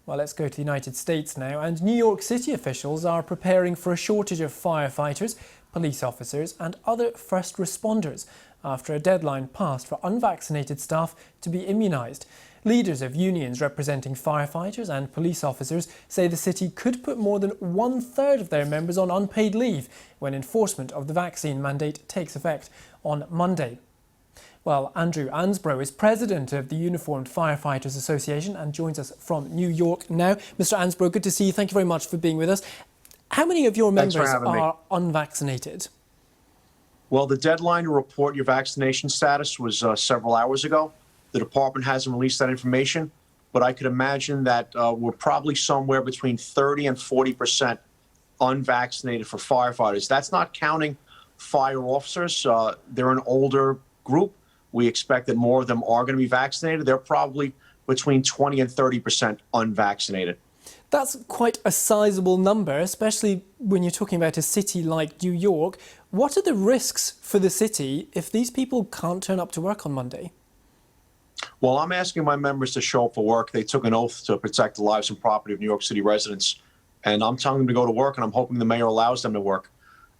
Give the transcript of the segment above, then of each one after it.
Well, let's go to the United States now, and New York City officials are preparing for a shortage of firefighters, police officers and other first responders after a deadline passed for unvaccinated staff to be immunised. Leaders of unions representing firefighters and police officers say the city could put more than 1/3 of their members on unpaid leave when enforcement of the vaccine mandate takes effect on Monday. Well, Andrew Ansbro is president of the Uniformed Firefighters Association and joins us from New York now. Mr. Ansbro, good to see you. Thank you very much for being with us. How many of your members are unvaccinated? Well, the deadline to report your vaccination status was several hours ago. The department hasn't released that information, but I could imagine that we're probably somewhere between 30 and 40% unvaccinated for firefighters. That's not counting fire officers. They're an older group. We expect that more of them are going to be vaccinated. They're probably between 20 and 30% unvaccinated. That's quite a sizable number, especially when you're talking about a city like New York. What are the risks for the city if these people can't turn up to work on Monday? Well, I'm asking my members to show up for work. They took an oath to protect the lives and property of New York City residents. And I'm telling them to go to work, and I'm hoping the mayor allows them to work.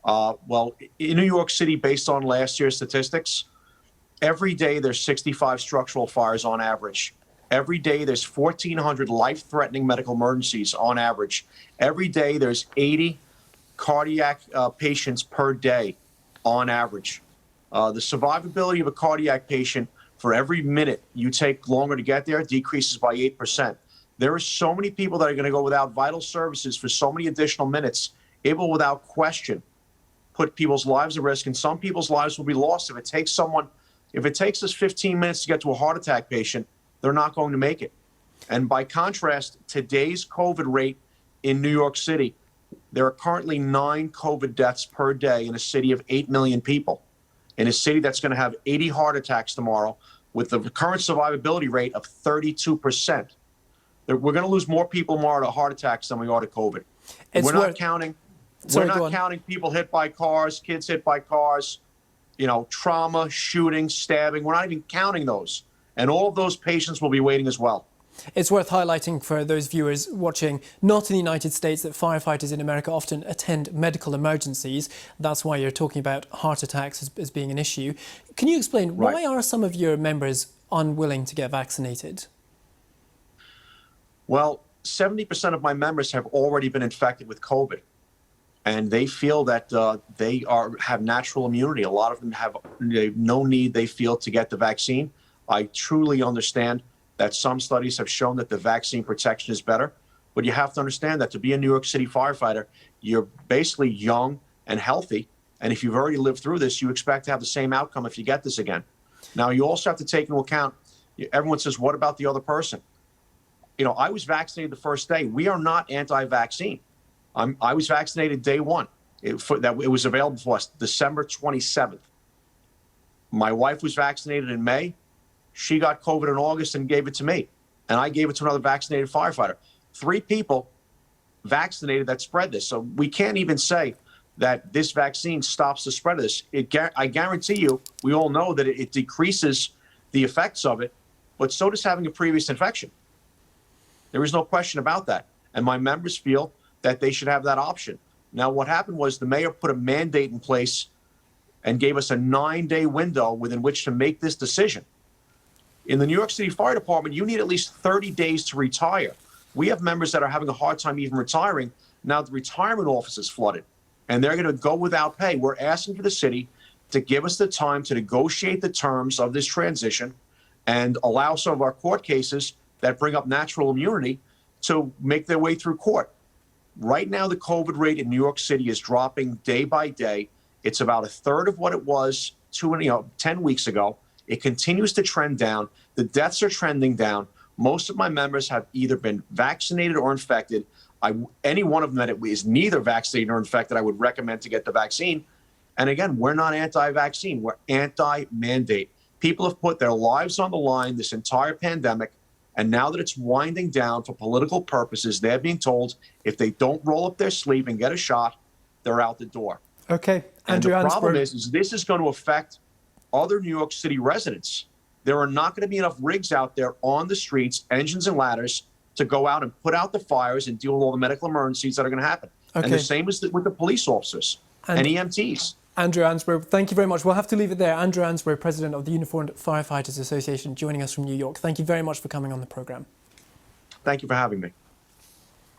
Well, in New York City, based on last year's statistics, every day there's 65 structural fires on average. Every day there's 1,400 life-threatening medical emergencies on average. Every day there's 80 cardiac patients per day on average. The survivability of a cardiac patient for every minute you take longer to get there decreases by 8%. There are so many people that are going to go without vital services for so many additional minutes. It will, without question, put people's lives at risk, and some people's lives will be lost. If it takes us 15 minutes to get to a heart attack patient, they're not going to make it. And by contrast, today's COVID rate in New York City, there are currently 9 COVID deaths per day in a city of 8 million people. In a city that's going to have 80 heart attacks tomorrow with the current survivability rate of 32%. We're going to lose more people tomorrow to heart attacks than we are to COVID. We're not counting people hit by cars, kids hit by cars, trauma, shooting, stabbing. We're not even counting those. And all of those patients will be waiting as well. It's worth highlighting for those viewers watching not in the United States that firefighters in America often attend medical emergencies. That's why you're talking about heart attacks as being an issue. Can you explain why are some of your members unwilling to get vaccinated? Well, 70% of my members have already been infected with COVID, and they feel that they have natural immunity. A lot of them have no need, they feel, to get the vaccine. I truly understand that some studies have shown that the vaccine protection is better, but you have to understand that to be a New York City firefighter, you're basically young and healthy, and if you've already lived through this, you expect to have the same outcome if you get this again. Now, you also have to take into account, everyone says, what about the other person? I was vaccinated the first day. We are not anti-vaccine. I was vaccinated day one. It was available for us December 27th. My wife was vaccinated in May. She got COVID in August and gave it to me. And I gave it to another vaccinated firefighter. 3 people vaccinated that spread this. So we can't even say that this vaccine stops the spread of this. I guarantee you, we all know that it decreases the effects of it, but so does having a previous infection. There is no question about that. And my members feel that they should have that option. Now, what happened was the mayor put a mandate in place and gave us a 9-day window within which to make this decision. In the New York City Fire Department, you need at least 30 days to retire. We have members that are having a hard time even retiring. Now the retirement office is flooded, and they're going to go without pay. We're asking for the city to give us the time to negotiate the terms of this transition and allow some of our court cases that bring up natural immunity to make their way through court. Right now, the COVID rate in New York City is dropping day by day. It's about 1/3 of what it was 10 weeks ago. It continues to trend down. The deaths are trending down. Most of my members have either been vaccinated or infected. Any one of them that is neither vaccinated or infected, I would recommend to get the vaccine. And again, we're not anti-vaccine. We're anti-mandate. People have put their lives on the line this entire pandemic. And now that it's winding down for political purposes, they're being told if they don't roll up their sleeve and get a shot, they're out the door. Okay, Andrew, and the problem is this is going to affect other New York City residents. There are not going to be enough rigs out there on the streets, engines and ladders, to go out and put out the fires and deal with all the medical emergencies that are going to happen. Okay. And the same is with the police officers and EMTs. Andrew Ansbro, thank you very much. We'll have to leave it there. Andrew Ansbro, President of the Uniformed Firefighters Association, joining us from New York. Thank you very much for coming on the programme. Thank you for having me.